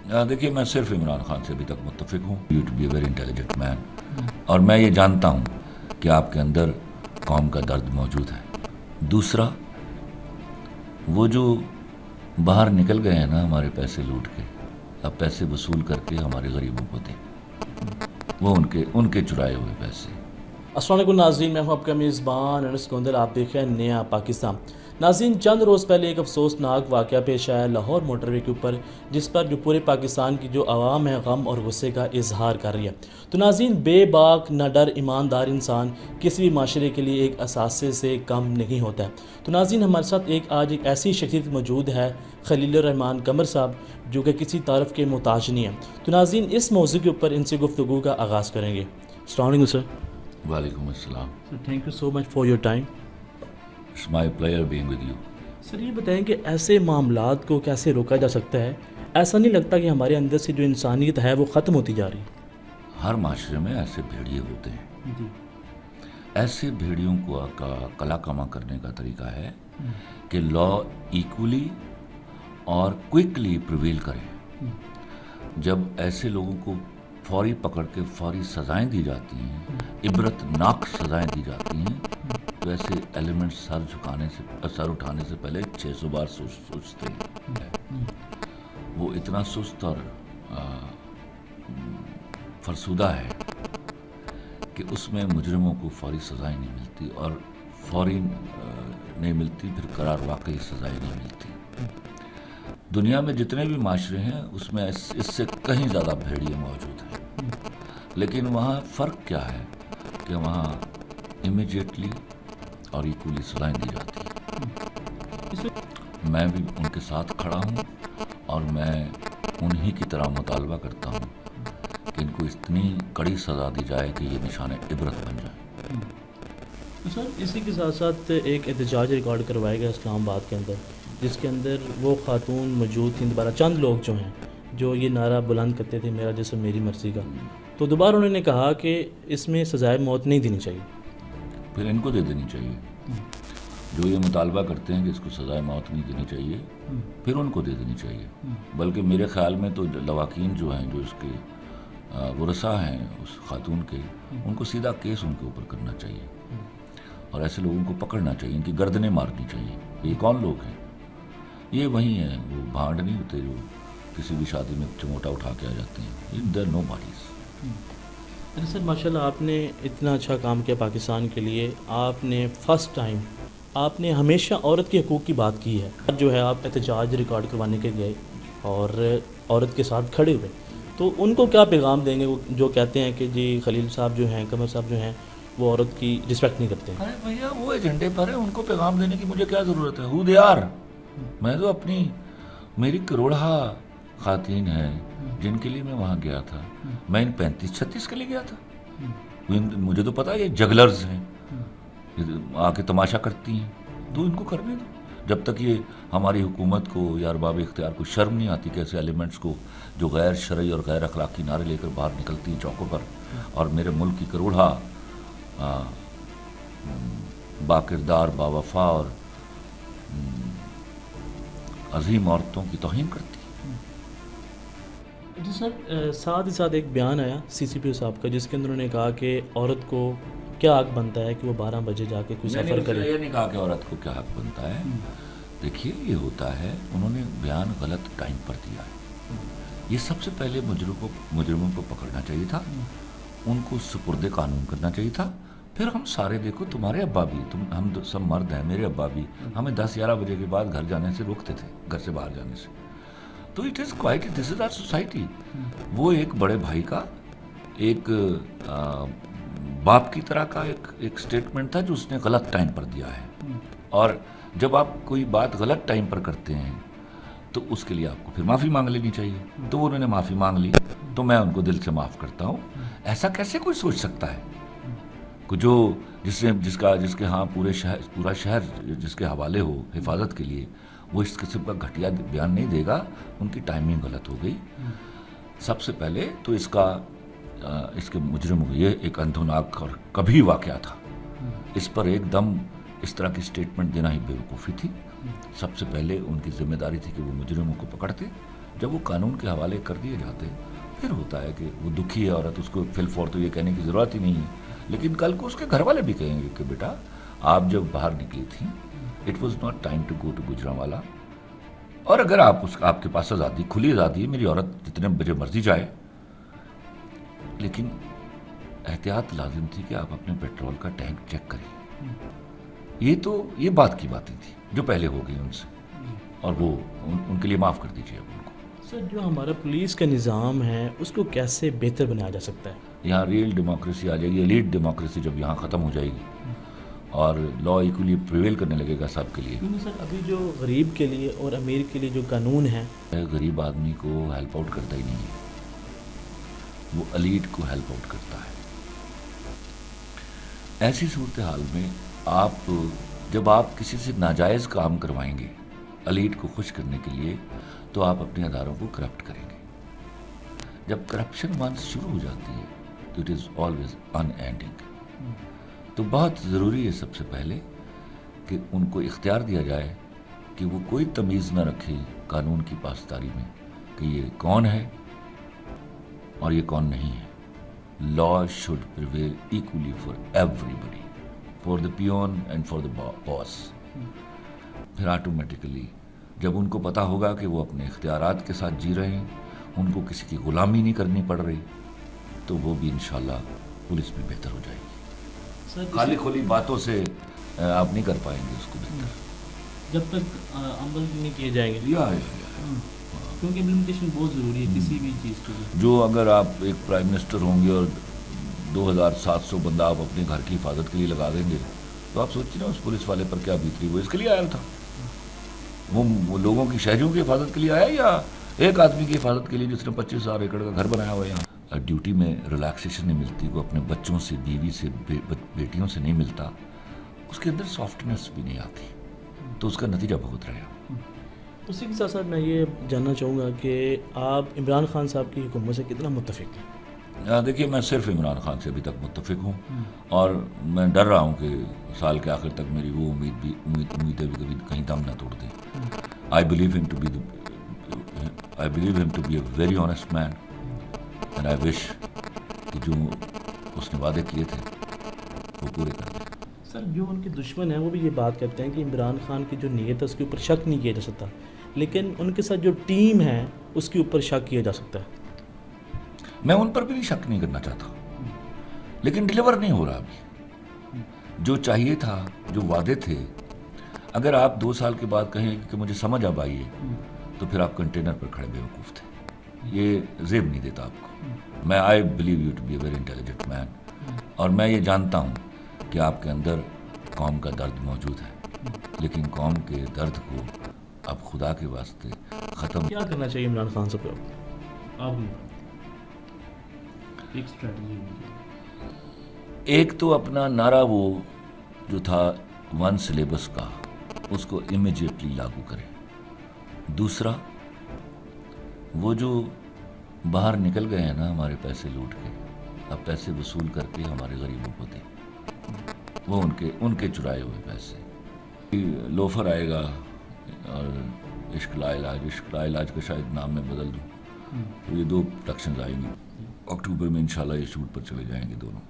देखिए, मैं सिर्फ इमरान खान से अभी तक मुत्तफिक हूँ। You to be very intelligent man, और मैं ये जानता हूँ कि आपके अंदर कौम का दर्द मौजूद है। दूसरा, वो जो बाहर निकल गए हैं ना हमारे पैसे लूट के, अब पैसे वसूल करके हमारे गरीबों को दें, वो उनके चुराए हुए पैसे। अस्सलाम वालेकुम नाज़रीन, मैं हूं आपका मेज़बान अनस गोंदल। आप देख रहे हैं नया पाकिस्तान। नाज़रीन, चंद रोज़ पहले एक अफसोसनाक वाक़या पेश आया लाहौर मोटरवे के ऊपर, जिस पर जो पूरे पाकिस्तान की जो आवाम है गम और गुस्से का इजहार कर रही है। तो नाज़रीन, बेबाक न डर ईमानदार इंसान किसी भी माशरे के लिए एक असासे से कम नहीं होता है। तो नाज़रीन, हमारे साथ आज एक ऐसी शख्सियत मौजूद है, खलीलुर रहमान कमर साहब, जो कि किसी तारफ़ के मोहताज नहीं है। तो नाज़रीन, इस मौज़ू के ऊपर इनसे गुफ्तगू का आगाज़ करेंगे। अस्सलाम वालेकुम सर। वालेकुम अस्सलाम। Thank you so much for your time. It's my player being with you. Sir, ये बताएं कि ऐसे मामलात को कैसे रोका जा सकता है? ऐसा नहीं लगता कि हमारे अंदर से जो इंसानियत है वो ख़त्म होती जा रही है? हर माशरे में ऐसे भेड़िए होते हैं। जी। ऐसे भेड़ियों को का कला कमा करने का तरीका है कि लॉ इक्वली और क्विकली प्रिवेल करे। जब ऐसे लोगों को फौरी पकड़ के फौरी सज़ाएं दी जाती हैं, इबरतनाक सज़ाएं दी जाती हैं, तो ऐसे एलिमेंट सर उठाने से पहले 600 बार सोचते हैं। वो इतना सुस्त और फरसुदा है कि उसमें मुजरिमों को फौरी सज़ाएं नहीं मिलती, और फौरी नहीं मिलती, फिर करार वाकई सज़ाएं नहीं मिलती। दुनिया में जितने भी माशरे हैं उसमें इससे कहीं ज़्यादा भेड़िए मौजूद हैं, लेकिन वहाँ फ़र्क क्या है कि वहाँ इमीडिएटली और इक्वली सज़ाएं दी जाती हैं। मैं भी उनके साथ खड़ा हूँ, और मैं उन्हीं की तरह मुतालबा करता हूँ कि इनको इतनी कड़ी सज़ा दी जाए कि ये निशान इबरत बन जाए। तो सर, इसी के साथ साथ एक एहतजाज रिकॉर्ड करवाया गया इस्लामाबाद के अंदर, जिसके अंदर वो खातून मौजूद थी, दोबारा चंद लोग जो हैं जो ये नारा बुलंद करते थे, मेरा जिस्म मेरी मर्ज़ी का। तो दोबारा उन्होंने कहा कि इसमें सज़ाए मौत नहीं देनी चाहिए। फिर इनको दे देनी चाहिए। जो ये मुतालबा करते हैं कि इसको सज़ाए मौत नहीं देनी चाहिए, फिर उनको दे देनी चाहिए। बल्कि मेरे ख़्याल में तो लवाकीन जो हैं, जो इसके वरसा हैं उस खातून के, उनको सीधा केस उनके ऊपर करना चाहिए, और ऐसे लोगों को पकड़ना चाहिए, इनकी गर्दनें मारनी चाहिए। ये कौन लोग हैं? ये वही हैं, वो भांड नहीं होते जो किसी भी शादी में चिमोटा उठा के आ जाते हैं। There no bodies. सर, माशाल्लाह, आपने इतना अच्छा काम किया पाकिस्तान के लिए। आपने फ़र्स्ट टाइम आपने हमेशा औरत के हकूक़ की बात की है। जो है, आप एहतजाज रिकॉर्ड करवाने के गए और औरत के साथ खड़े हुए, तो उनको क्या पैगाम देंगे वो जो कहते हैं कि जी खलील साहब जो हैं, कमर साहब जो हैं, वो औरत की रिस्पेक्ट नहीं करते? अरे भैया, वो एजेंडे पर है, उनको पैगाम देने की मुझे क्या ज़रूरत है? Who they are. मैं तो मेरी करोड़ा खातीन हैं जिनके लिए मैं वहाँ गया था। मैं इन 35-36 के लिए गया था। मुझे तो पता है ये जगलर्स हैं, आके तमाशा करती हैं, तो इनको करने दो। जब तक ये हमारी हुकूमत को या अरबाब इख्तियार को शर्म नहीं आती कि ऐसे एलिमेंट्स को जो गैर शरई और गैर अखलाकी नारे लेकर बाहर निकलती हैं चौकों पर, और मेरे मुल्क की करोड़ा बाकिरदार, बावफा और अजीम औरतों की तौहीन करती। जी सर, साथ ही साथ एक बयान आया CCP साहब का, जिसके अंदर उन्होंने कहा कि औरत को क्या हक बनता है कि वो 12 बजे जाके कोई सफ़र करे। ये नहीं कहा कि औरत को क्या हक बनता है। देखिए, ये होता है, उन्होंने बयान गलत टाइम पर दिया है। ये सबसे पहले मुजरिमों को पकड़ना चाहिए था, उनको सुपुर्द कानून करना चाहिए था। फिर हम सारे, देखो तुम्हारे अब्बा भी, हम सब मर्द हैं, मेरे अब्बा भी हमें 10-11 बजे के बाद घर जाने से रोकते थे, घर से बाहर जाने से। तो it is quite, this is our society. वो एक बड़े भाई का, एक बाप की तरह का एक स्टेटमेंट था जो उसने गलत टाइम पर दिया है। और जब आप कोई बात गलत टाइम पर करते हैं तो उसके लिए आपको फिर माफ़ी मांग लेनी चाहिए। तो उन्होंने माफ़ी मांग ली, तो मैं उनको दिल से माफ़ करता हूँ। ऐसा कैसे कोई सोच सकता है कि जिसके हाँ पूरा शहर जिसके हवाले हो हिफाजत के लिए, वो इस किस्म का घटिया बयान नहीं देगा। उनकी टाइमिंग गलत हो गई। सबसे पहले तो इसके मुजरिम हुए, एक अंधुनाक और कभी वाक़या था। इस पर एकदम इस तरह की स्टेटमेंट देना ही बेवकूफ़ी थी। सबसे पहले उनकी जिम्मेदारी थी कि वो मुजरिमों को पकड़ते, جب وہ قانون کے حوالے کر دیے جاتے پھر ہوتا ہے کہ وہ دکھی ہے عورت, اس کو فل فور تو یہ کہنے کی ضرورت ہی نہیں ہے, لیکن کل کو اس کے گھر والے بھی کہیں گے کہ بیٹا آپ جب باہر نکلی تھیں it was not time to go to Gujranwala, اور اگر آپ کے پاس آزادی, کھلی آزادی ہے, میری عورت جتنے بجے مرضی جائے, لیکن احتیاط لازم تھی کہ آپ اپنے پیٹرول کا ٹینک چیک کریں. یہ بات کی باتیں تھی جو پہلے ہو گئی ان سے, اور وہ ان کے لیے معاف کر دیجیے اب ان کو. سر جو ہمارا پولیس کا نظام ہے اس کو کیسے بہتر بنایا جا سکتا ہے؟ یہاں ریئل ڈیموکریسی آ جائے گی, ایلیٹ ڈیموکریسی جب یہاں ختم ہو جائے گی اور لا ایکولی پریویل کرنے لگے گا سب کے لیے. کیونکہ سر ابھی جو غریب کے لیے اور امیر کے لیے جو قانون ہے, غریب آدمی کو ہیلپ آؤٹ کرتا ہی نہیں ہے, وہ ایلیٹ کو ہیلپ آؤٹ کرتا ہے. ایسی صورتحال میں جب آپ کسی سے ناجائز کام کروائیں گے ایلیٹ کو خوش کرنے کے لیے, تو آپ اپنے اداروں کو کرپٹ کریں گے. جب کرپشن ونس شروع ہو جاتی ہے تو it is always in ending. تو بہت ضروری ہے سب سے پہلے کہ ان کو اختیار دیا جائے کہ وہ کوئی تمیز نہ رکھے قانون کی پاسداری میں کہ یہ کون ہے اور یہ کون نہیں ہے. Law should prevail equally for everybody, for the peon and for the boss. پھر آٹومیٹیکلی جب ان کو پتا ہوگا کہ وہ اپنے اختیارات کے ساتھ جی رہے ہیں, ان کو کسی کی غلامی نہیں کرنی پڑ رہی, تو وہ بھی انشاءاللہ پولیس بھی بہتر ہو جائے گی. خالی کھلی باتوں سے آپ نہیں کر پائیں گے اس کو بہتر جب تک عمل نہیں کیے جائیں گے, کیونکہ امپلیمنٹیشن بہت ضروری ہے کسی بھی چیز کے لیے. جو اگر آپ ایک پرائم منسٹر ہوں گے اور 2700 بندہ آپ اپنے گھر کی حفاظت کے لیے لگا دیں گے, تو آپ سوچیے نا اس پولیس والے پر کیا بیت رہی. وہ اس کے لیے آیا تھا, وہ لوگوں کی, شہریوں کی حفاظت کے لیے آیا, یا ایک آدمی کی حفاظت کے لیے جس نے 25,000 ایکڑ کا گھر بنایا ہوا ہے یہاں. ڈیوٹی میں ریلیکسیشن نہیں ملتی, وہ اپنے بچوں سے, بیوی سے, بیٹیوں سے نہیں ملتا, اس کے اندر سافٹنس بھی نہیں آتی, تو اس کا نتیجہ بہت رہا. اسی کے ساتھ ساتھ میں یہ جاننا چاہوں گا کہ آپ عمران خان صاحب کی حکومت سے کتنا متفق ہیں؟ دیکھیے میں صرف عمران خان سے ابھی تک متفق ہوں, اور میں ڈر رہا ہوں کہ سال کے آخر تک میری وہ امیدیں بھی کبھی کہیں دم نہ توڑ دیں. I believe him to be a very honest man, and I wish کہ جو اس نے وعدے کیے تھے وہ پورے کر دیں. سر جو ان کے دشمن ہیں وہ بھی یہ بات کرتے ہیں کہ عمران خان کی جو نیت ہے اس کے اوپر شک نہیں کیا جا سکتا, لیکن ان کے ساتھ جو ٹیم ہے اس کے اوپر شک کیا جا سکتا ہے. میں ان پر بھی شک نہیں کرنا چاہتا, لیکن ڈیلیور نہیں ہو رہا ابھی. جو چاہیے تھا, جو وعدے تھے, اگر آپ 2 سال کے بعد کہیں کہ مجھے سمجھ اب آئی ہے, تو پھر آپ کنٹینر پر کھڑے بیوقوف تھے. یہ زیب نہیں دیتا آپ کو. میں I believe you to be a very intelligent man, اور میں یہ جانتا ہوں کہ آپ کے اندر قوم کا درد موجود ہے, لیکن قوم کے درد کو اب خدا کے واسطے ختم. کیا کرنا چاہیے عمران خان صاحب کو؟ آپ ایک اسٹریٹجی. ایک تو اپنا نعرہ وہ جو تھا 1 سلیبس کا, اس کو امیجیٹلی لاگو کرے. دوسرا, وہ جو باہر نکل گئے ہیں نا ہمارے پیسے لوٹ کے, اب پیسے وصول کر کے ہمارے غریبوں کو دیں. وہ ان کے چرائے ہوئے پیسے. لوفر آئے گا اور عشق لا علاج کا شاید نام میں بدل دوں, تو یہ 2 پروڈکشنز آئیں گی اکتوبر میں انشاءاللہ. یہ شوٹ پر چلے جائیں گے دونوں.